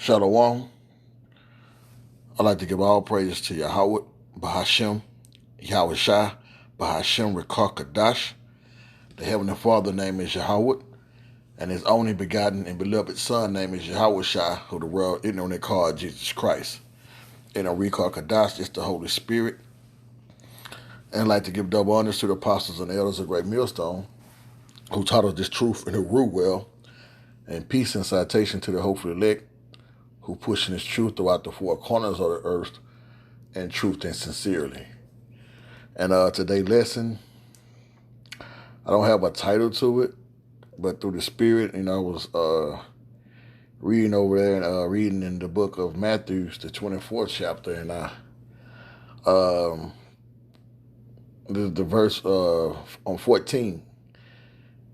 Shalom. I'd like to give all praises to Yahweh, Bahashem, Yahweh Shai, Bahashem Rekar The Heavenly Father name is Yahweh, and His only begotten and beloved Son name is Yahweh Shai, who the world ignorantly called Jesus Christ. And Rekar Kadash is the Holy Spirit. And I'd like to give double honors to the apostles and elders of Great Millstone, who taught us this truth and who rule well, and peace and citation to the hopeful elect, who pushing this truth throughout the four corners of the earth, and truth and sincerely. And today's lesson, I don't have a title to it, but through the Spirit, I was reading over there and reading in the book of Matthew, the 24th chapter, and the verse on 14,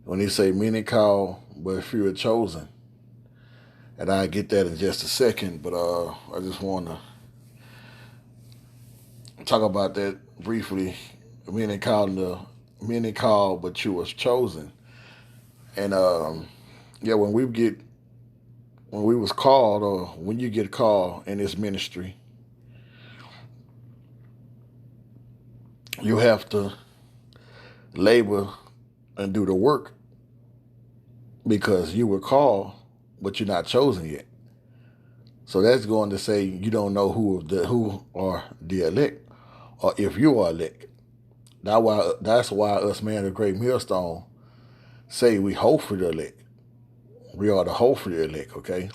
when he say, "Many call, but few are chosen." And I get that in just a second, but I just want to talk about that briefly. Many called, but you was chosen. And when we was called, or when you get called in this ministry, you have to labor and do the work, because you were called, but you're not chosen yet. So that's going to say you don't know who are the elect, or if you are elect. That's why us man of Great Millstone say we hope for the elect. We are the hope for the elect, okay?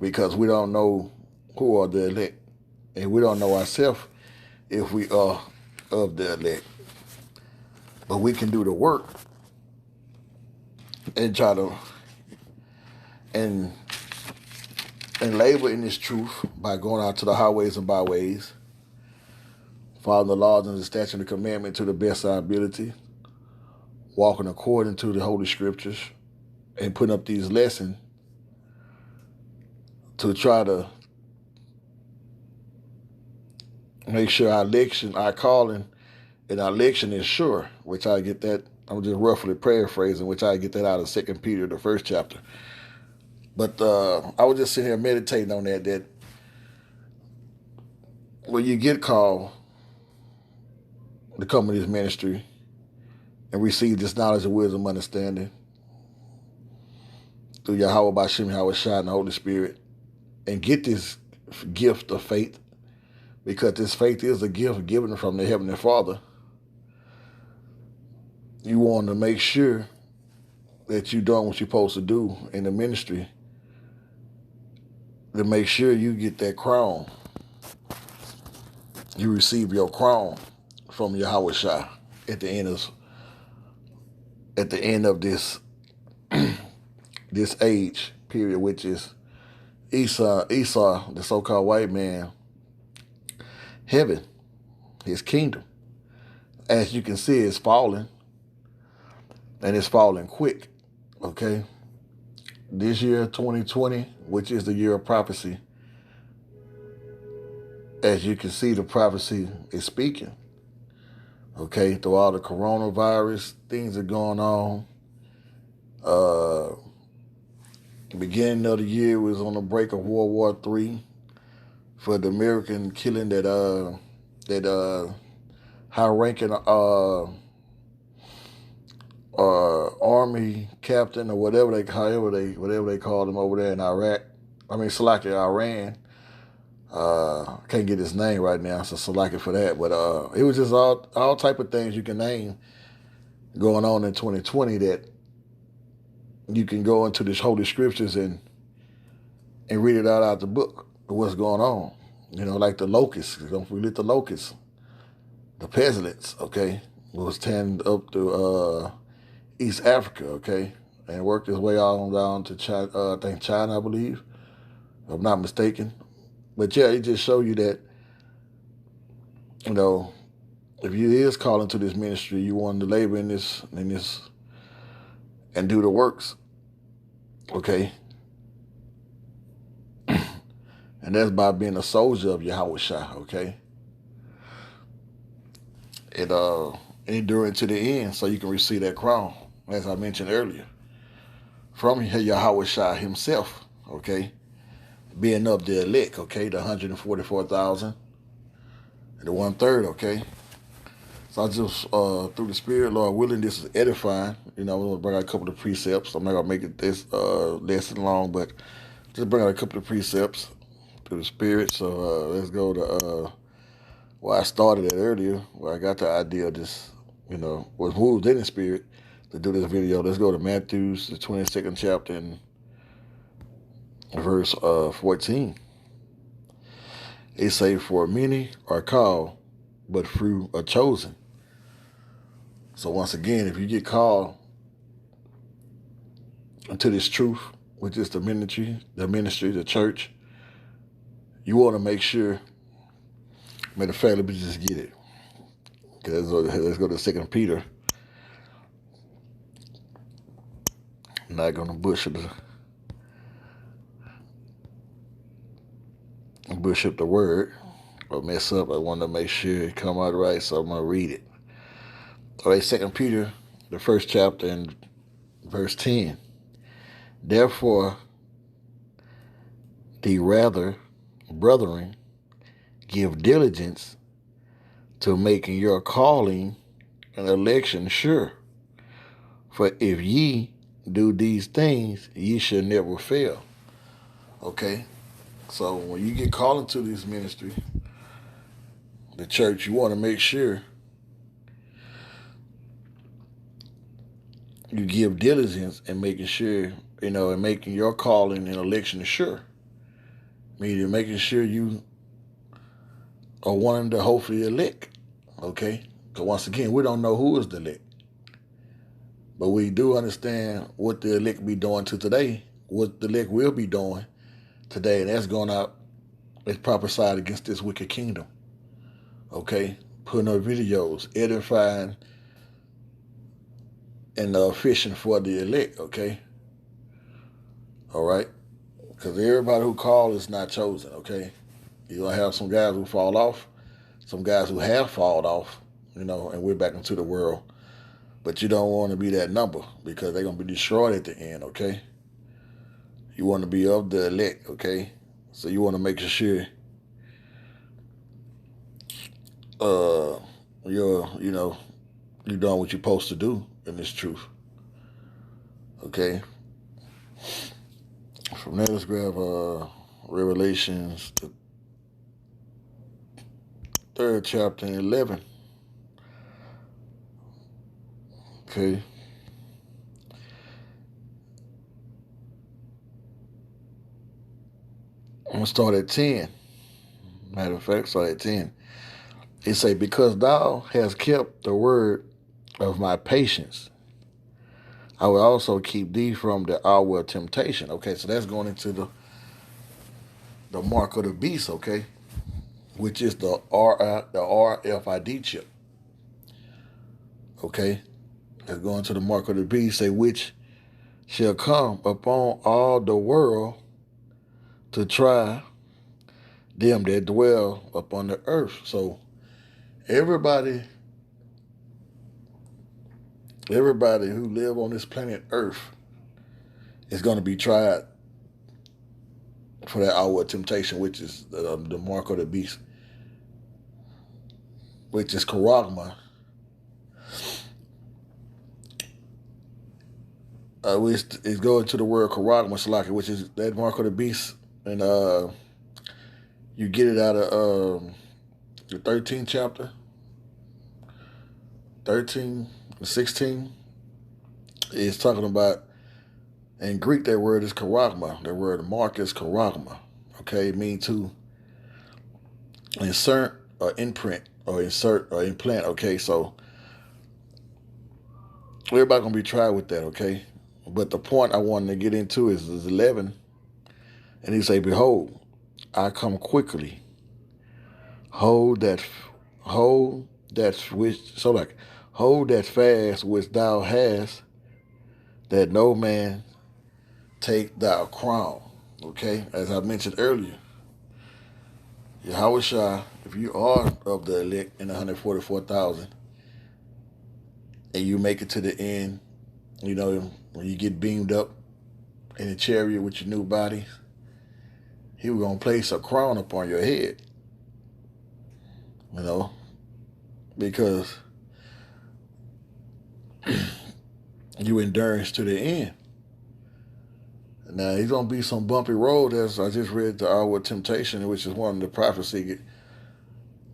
Because we don't know who are the elect, and we don't know ourselves if we are of the elect. But we can do the work and try to and labor in this truth by going out to the highways and byways, following the laws and the statutes and the commandment to the best of our ability, walking according to the Holy Scriptures, and putting up these lessons to try to make sure our election, our calling, and our election is sure, which I get that, I'm just roughly paraphrasing, which I get that out of 2 Peter, the first chapter. But I was just sitting here meditating on that when you get called to come in this ministry and receive this knowledge of wisdom, understanding through Yahweh Bashem, Yahweh Shai, and the Holy Spirit, and get this gift of faith, because this faith is a gift given from the Heavenly Father. You want to make sure that you're doing what you're supposed to do in the ministry, to make sure you get that crown. You receive your crown from Yahweh Shai at the end of this this age period, which is Esau, the so-called white man, heaven, his kingdom. As you can see, it's falling, and it's falling quick. Okay, this year, 2020, which is the year of prophecy, as you can see, the prophecy is speaking. Okay, through all the coronavirus, things are going on. The beginning of the year was on the break of World War III for the American killing that high-ranking army captain, or whatever they called him over there in Iraq. Iran. Can't get his name right now, so Salaki for that. But it was just all type of things you can name going on in 2020 that you can go into these holy scriptures and read it out the book of what's going on. Like the locusts. Don't forget the locusts, the pestilence. Okay, was turned up to East Africa. Okay, and worked its way all down to China. I think China, I believe, if I'm not mistaken. But yeah, it just show you that, if you is calling to this ministry, you want to labor in this, and do the works, okay? And that's by being a soldier of Yahweh Shai, okay? And enduring to the end, so you can receive that crown, as I mentioned earlier, from Yahweh Shai himself, okay? being of the elect, okay, the 144,000 and the 1/3, okay. So I just, through the Spirit, Lord willing, this is edifying. I'm going to bring out a couple of precepts. I'm not going to make it this lesson long, but just bring out a couple of precepts through the Spirit. So let's go to where I started it earlier, where I got the idea of this, was moved in the Spirit to do this video. Let's go to Matthew, the 22nd chapter, and verse 14. It say, "For many are called, but few are chosen." So once again, if you get called into this truth, which is the ministry, the church, you want to make sure, matter of fact, let me just get it. Let's go to 2 Peter. I'm not going to butcher the word or mess up. I want to make sure it come out right, so I'm going to read it. All right, 2 Peter, the first chapter, and verse 10. "Therefore, the rather, brethren, give diligence to making your calling and election sure. For if ye do these things, ye shall never fail." Okay? So when you get called into this ministry, the church, you want to make sure you give diligence in making sure, and making your calling and election sure. Meaning making sure you are one of the hopefully elect. Okay? Because once again, we don't know who is the elect. But we do understand what the elect be doing to today, what the elect will be doing today, and that's going out its proper side against this wicked kingdom. Okay? Putting up videos, edifying, and fishing for the elect, okay? All right? Because everybody who called is not chosen, okay? You're going to have some guys who fall off, some guys who have fallen off, and we're back into the world. But you don't want to be that number because they're going to be destroyed at the end, okay? You want to be of the elect, okay? So you want to make sure you're doing what you're supposed to do in this truth, okay? From there, let's grab Revelations, the 3rd chapter and 11. Okay. I'm going to start at 10. Matter of fact, start at 10. It say, "Because thou hast kept the word of my patience, I will also keep thee from the hour of temptation." Okay, so that's going into the mark of the beast, okay, which is the RFID chip. Okay, let's go into the mark of the beast. Say, "Which shall come upon all the world to try them that dwell upon the earth." So everybody who live on this planet Earth is going to be tried for that hour of temptation, which is the mark of the beast, which is charagma, which is going to the word charagma, salaki, which is that mark of the beast, and you get it out of the 13th chapter, 13, 16. It's talking about, in Greek, that word is charagma. That word mark is charagma. Okay, it means to insert or imprint or insert or implant. Okay, so everybody gonna be tried with that. Okay, but the point I wanted to get into is 11, and he say, "Behold, I come quickly. Hold that fast which thou hast, that no man take thy crown." Okay, as I mentioned earlier, Yahweh Shah, if you are of the elect in 144,000, and you make it to the end, when you get beamed up in a chariot with your new body, he was going to place a crown upon your head, because you endurance to the end. Now, he's going to be some bumpy road, as I just read the Hour of Temptation, which is one of the prophecy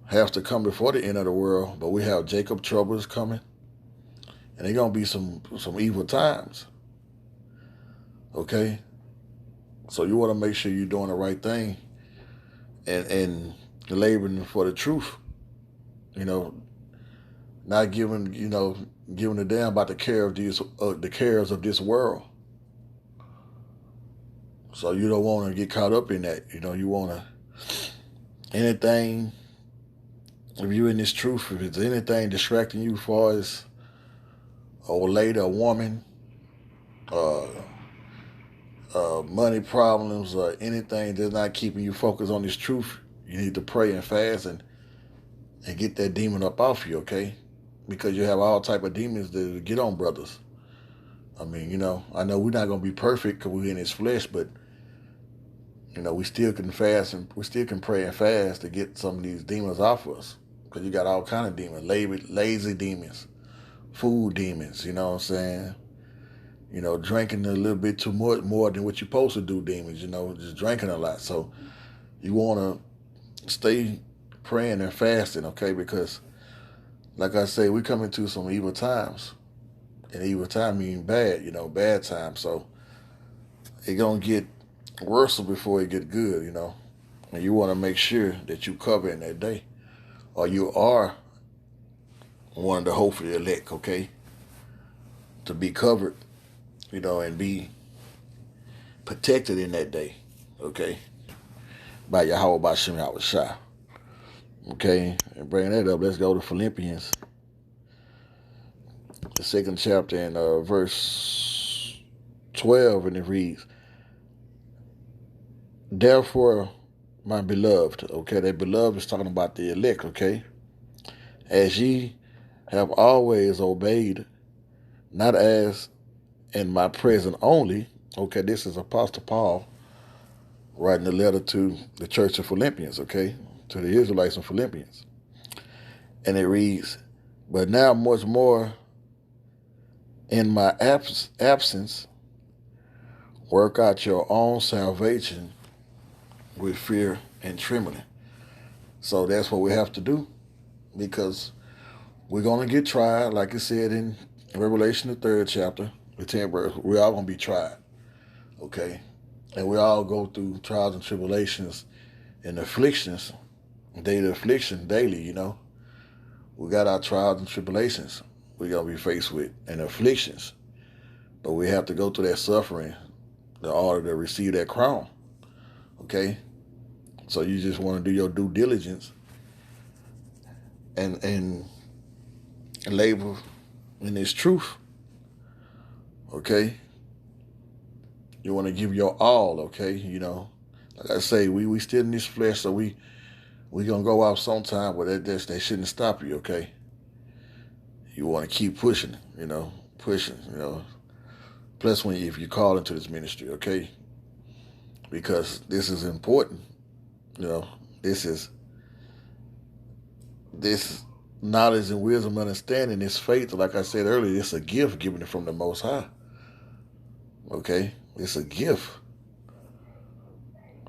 has to come before the end of the world. But we have Jacob troubles coming, and there's going to be some evil times. Okay? So you want to make sure you're doing the right thing and laboring for the truth. Not giving a damn about the cares of this world. So you don't want to get caught up in that. You want to anything. If you're in this truth, if it's anything distracting you, as far as a lady, a woman, money problems, or anything that's not keeping you focused on this truth, you need to pray and fast and get that demon up off you, okay? Because you have all type of demons that get on brothers. I mean, I know we're not going to be perfect because we're in this flesh, but, we still can fast and we still can pray and fast to get some of these demons off us. Because you got all kind of demons, lazy demons, food demons, you know what I'm saying? Drinking a little bit too much, more than what you're supposed to do, demons, just drinking a lot. So you want to stay praying and fasting, okay? Because, like I say, we come into some evil times. And evil time means bad, bad times. So it's going to get worse before it get good, And you want to make sure that you cover in that day. Or you are one of the hopefully elect, okay? To be covered, and be protected in that day, okay? By Yahweh Bashim Yahushua. Okay, and bring that up, let's go to Philippians, the 2nd chapter, and verse 12, and it reads, "Therefore, my beloved," okay, that beloved is talking about the elect, okay, "as ye have always obeyed, not as in my present only," okay, this is Apostle Paul writing a letter to the church of Philippians, okay, to the Israelites in Philippians. And it reads, "But now much more in my absence, work out your own salvation with fear and trembling." So that's what we have to do, because we're going to get tried, like it said in Revelation, the 3rd chapter, the 10th verse. We're all going to be tried, okay? And we all go through trials and tribulations and afflictions, daily affliction, daily, We got our trials and tribulations we're going to be faced with, and afflictions. But we have to go through that suffering in order to receive that crown, okay? So you just want to do your due diligence and labor in this truth, okay? You want to give your all, okay? Like I say, we still in this flesh, so we gonna go out sometime, but that shouldn't stop you, okay? You want to keep pushing, pushing, Plus, if you call into this ministry, okay? Because this is important, This knowledge and wisdom, understanding, this faith. Like I said earlier, it's a gift given from the Most High. Okay, it's a gift.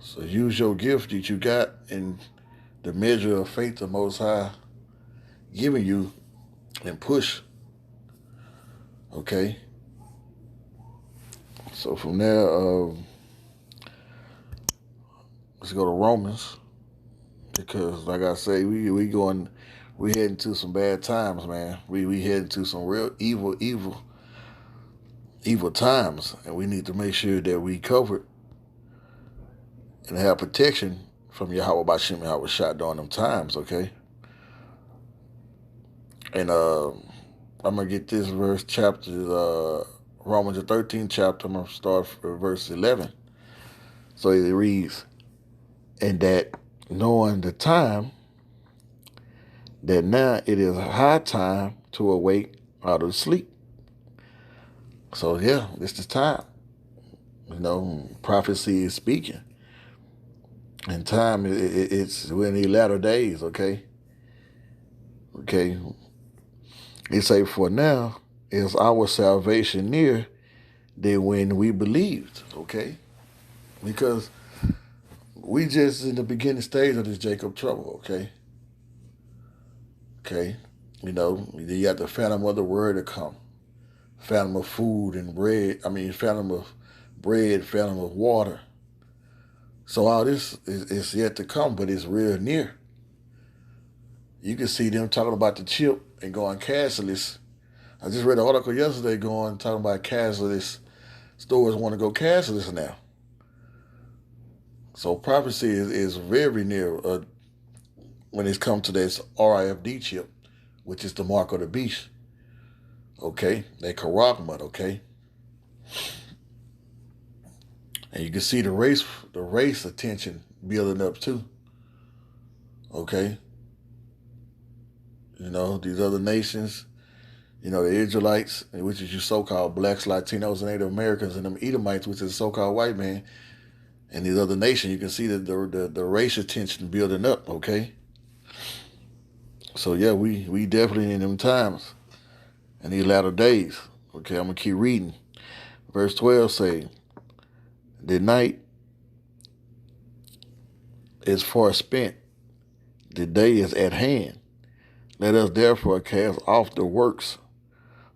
So use your gift that you got in the measure of faith the Most High giving you, and push. Okay. So from there, let's go to Romans, because like I say, we heading to some bad times, man. We heading to some real evil times, and we need to make sure that we covered and have protection from Yahweh Bashim Yahushua during them times, okay? And I'm gonna get this verse, chapter, Romans the 13th chapter. I'm gonna start from verse 11. So it reads, "And that knowing the time, that now it is high time to awake out of sleep." So yeah, this is time. Prophecy is speaking. In time, we're in the latter days, okay? Okay. He say, for now is our salvation near than when we believed, okay? Because we just in the beginning stage of this Jacob trouble, okay? Okay? You know, you got the phantom of the word to come. Phantom of food and bread. I mean, phantom of bread, phantom of water. So all this is yet to come, but it's real near. You can see them talking about the chip and going cashless. I just read an article yesterday talking about cashless. Stores want to go cashless now. So prophecy is very near when it's come to this RIFD chip, which is the mark of the beast. Okay, they Karakmat, okay? And you can see the race attention building up too. Okay? You know, these other nations, you know, the Israelites, which is your so-called blacks, Latinos, and Native Americans, and them Edomites, which is so-called white man, and these other nations, you can see that the racial tension building up, okay? So yeah, we definitely in them times, in these latter days. Okay, I'm gonna keep reading. Verse 12 say, the night is far spent, the day is at hand. Let us therefore cast off the works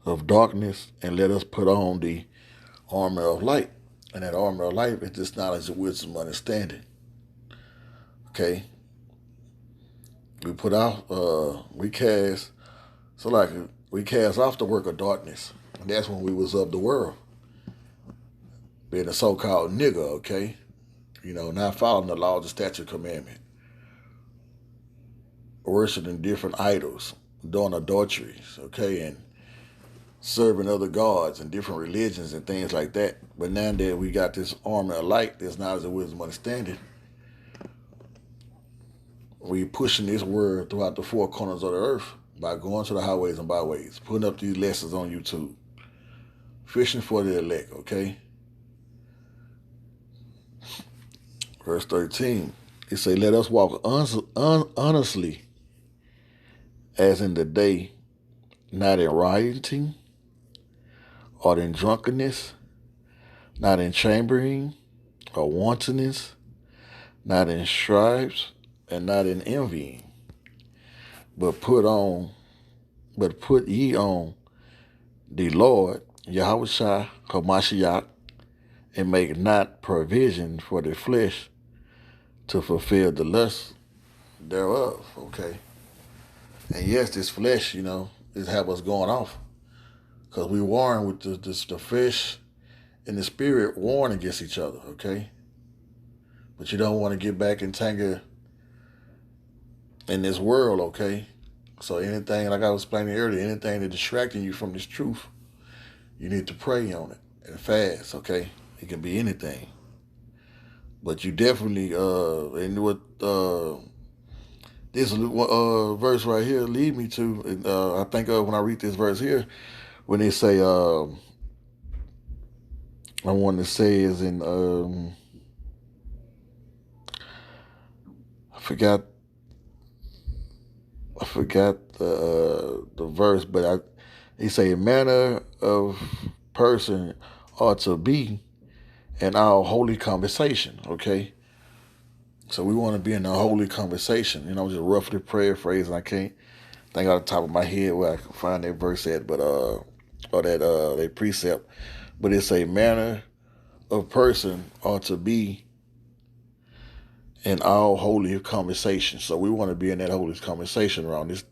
of darkness, and let us put on the armor of light. And that armor of light is this knowledge of wisdom, understanding. Okay, we cast off the work of darkness, and that's when we was of the world, being a so-called nigger. Okay, you know, not following the law, the statute, commandment, worshiping different idols, doing adulteries. Okay, and serving other gods and different religions and things like that. But now that we got this armor of light, this knowledge of wisdom, understanding, we pushing this word throughout the four corners of the earth by going to the highways and byways, putting up these lessons on YouTube, fishing for the elect, okay? Verse 13, it say, let us walk honestly as in the day, not in rioting, or in drunkenness, not in chambering, or wantonness, not in stripes, and not in envying, but put ye on the Lord, Yahushua Hamashiach, and make not provision for the flesh to fulfill the lust thereof. Okay. And yes, this flesh, you know, is have us going off. Because we warring with the flesh and the spirit warring against each other, okay? But you don't want to get back entangled in this world, okay? So anything, like I was explaining earlier, anything that's distracting you from this truth, you need to pray on it and fast, okay? It can be anything. But you definitely, and what this verse right here lead me to, and I think when I read this verse here, when they say, I want to say is in, I forgot the verse, but he say a manner of person ought to be in our holy conversation, okay? So we want to be in a holy conversation, you know, just roughly paraphrasing. I can't think off the top of my head where I can find that verse at, but or that precept. But it's a manner of person ought to be in our holy conversation. So we want to be in that holy conversation around this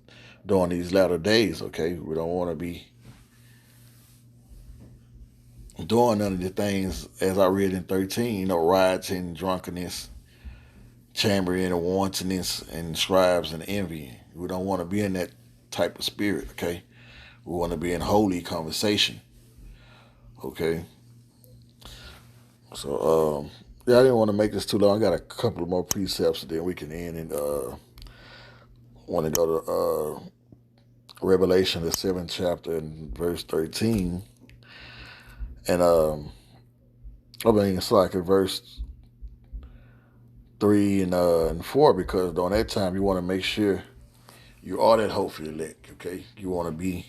during these latter days, okay? We don't want to be doing none of the things as I read in 13, you know, rioting, drunkenness, chambering, and wantonness, and scribes and envying. We don't want to be in that type of spirit, okay? We want to be in holy conversation, okay? So, yeah, I didn't want to make this too long. I got a couple of more precepts, and then we can end and want to go to Revelation, the 7th chapter, and verse 13. And, I mean, it's like in verse 3 and 4, because during that time you want to make sure you are that hopeful elect, okay? You want to be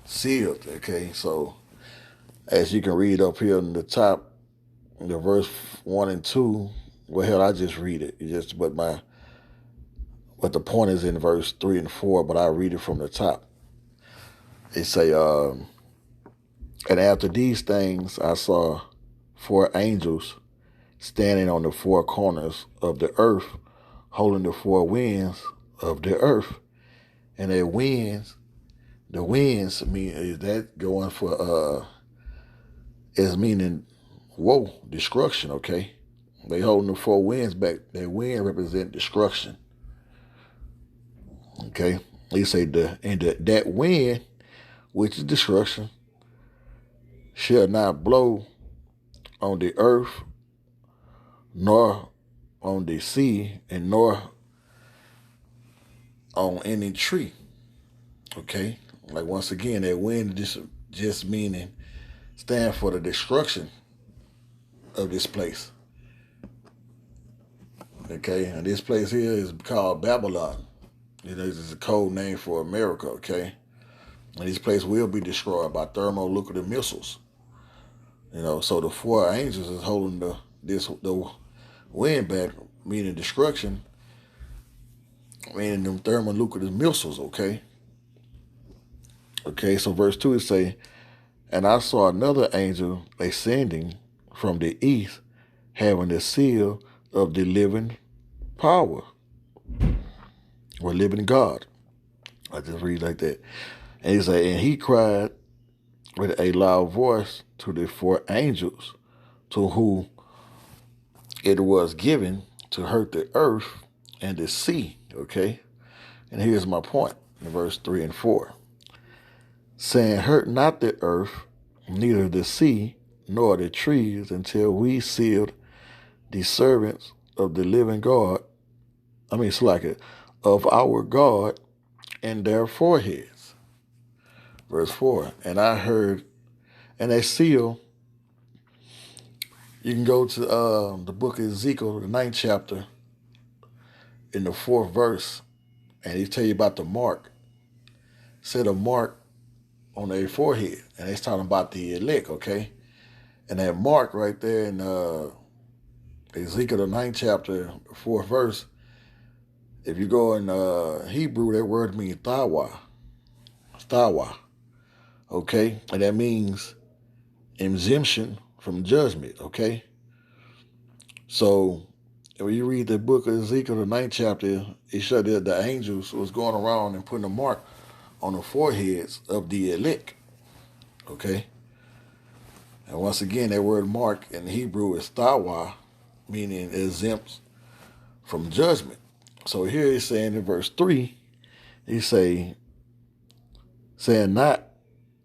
sealed, okay? So as you can read up here in the top, the verse 1 and 2, well, hell, I just read it. But the point is in verse 3 and 4, but I read it from the top. It say, and after these things I saw 4 angels standing on the 4 corners of the earth, holding the 4 winds of the earth. And the winds mean, is that going for is meaning woe, destruction, okay? They holding the 4 winds back. That wind represent destruction. Okay? They say that wind, which is destruction, shall not blow on the earth, nor on the sea, and nor on any tree. Okay? Like once again, that wind just meaning stand for the destruction of this place. Okay? And this place here is called Babylon. It's a code name for America, okay? And this place will be destroyed by thermonuclear missiles. So the 4 angels is holding the wind back, meaning destruction, meaning them thermonuclear missiles, okay? Okay, so verse 2 is say, and I saw another angel ascending from the east, having the seal of the living power, or living God. I just read like that. And he said, and he cried with a loud voice to the 4 angels to whom it was given to hurt the earth and the sea, okay? And here's my point in verse 3 and 4. Saying, hurt not the earth, neither the sea, nor the trees, until we sealed the servants of the living God, of our God in their foreheads. Verse 4, and I heard, and a seal, you can go to the book of Ezekiel, the 9th chapter, in the 4th verse, and he tell you about the mark. Set a mark on their forehead, and it's talking about the elect, okay? And that mark right there in Ezekiel, the 9th chapter, 4th verse, if you go in Hebrew, that word means thawa, okay? And that means exemption from judgment, okay? So when you read the book of Ezekiel, the 9th chapter, it showed that the angels was going around and putting a mark on the foreheads of the elect, okay? And once again, that word mark in Hebrew is thawa, meaning exempt from judgment. So here he's saying in verse 3, he's saying not,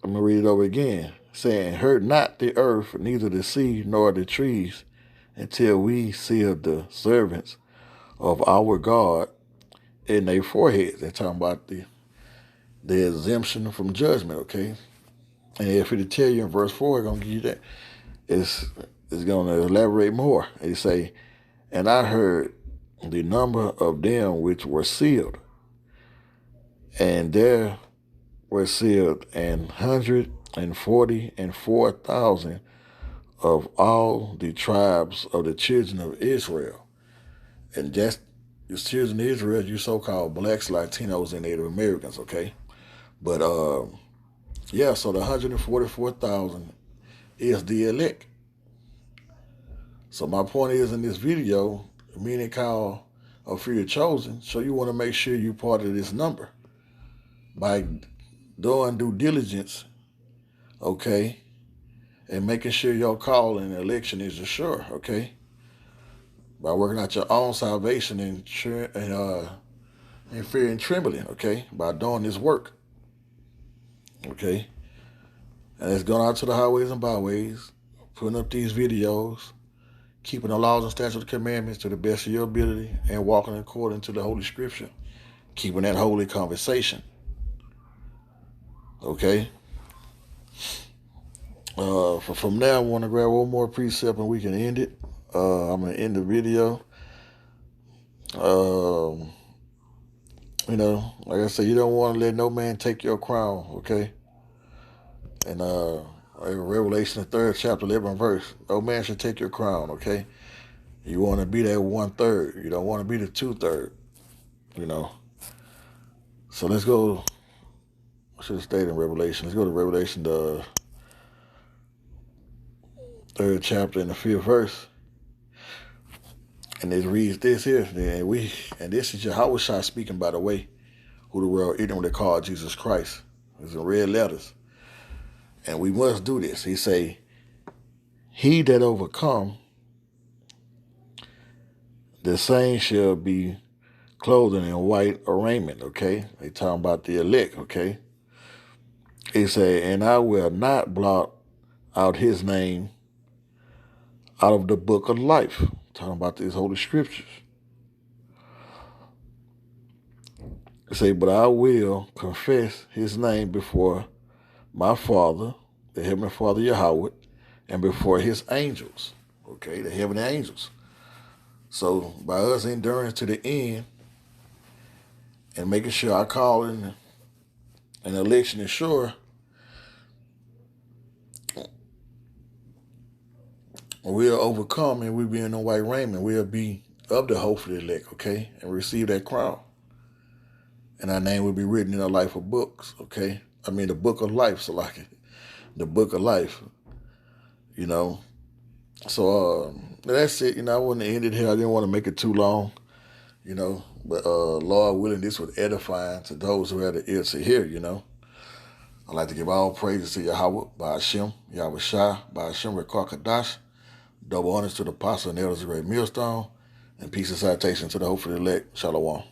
I'm going to read it over again, saying, hurt not the earth, neither the sea, nor the trees, until we seal the servants of our God in their foreheads. They're talking about the exemption from judgment, okay? And if it tell you in verse 4, it's going to give you that. It's going to elaborate more. They say, and I heard the number of them which were sealed, and there were sealed 144,000 of all the tribes of the children of Israel. And that's the children of Israel, you so-called blacks, Latinos, and Native Americans, okay? But, yeah, so the 144,000 is the elect. So my point is in this video, meaning called or fear chosen, so you want to make sure you're part of this number by doing due diligence, okay, and making sure your call in the election is assured, okay, by working out your own salvation and fear and trembling, okay, by doing this work, okay, and it's going out to the highways and byways, putting up these videos, keeping the laws and statutes and commandments to the best of your ability, and walking according to the Holy Scripture, keeping that holy conversation. Okay? From now, I want to grab one more precept and we can end it. I'm going to end the video. Um, like I said, you don't want to let no man take your crown, okay? And Revelation, the 3rd chapter, 11th verse, no man should take your crown, okay? You want to be that 1/3. You don't want to be the 2/3, you know. So let's go. I should have stayed in Revelation. Let's go to Revelation, the 3rd chapter and the 5th verse. And it reads this here. And this is Yahushua speaking, by the way, who the world ignorantly called Jesus Christ. It's in red letters. And we must do this. He say, he that overcome, the same shall be clothed in white raiment, okay? They talking about the elect, okay? He say, and I will not blot out his name out of the book of life. Talking about these holy scriptures. He say, but I will confess his name before my Father, the Heavenly Father Yahweh, and before his angels, okay, the heavenly angels. So by us enduring to the end and making sure our calling and election is sure, we'll overcome and we'll be in the white raiment. We'll be of the hopefully elect, okay, and receive that crown. And our name will be written in the life of books, okay? I mean, the book of life, so like the book of life, you know. So that's it. I wanted to end it here. I didn't want to make it too long, But Lord willing, this was edifying to those who had the ear to hear, I'd like to give all praises to Yahweh, by Hashem, Yahweh Shai, by Hashem, Rekar Kadash. Double honors to the apostle and elders of the great millstone. And peace and citation to the hopefully elect. Shalom.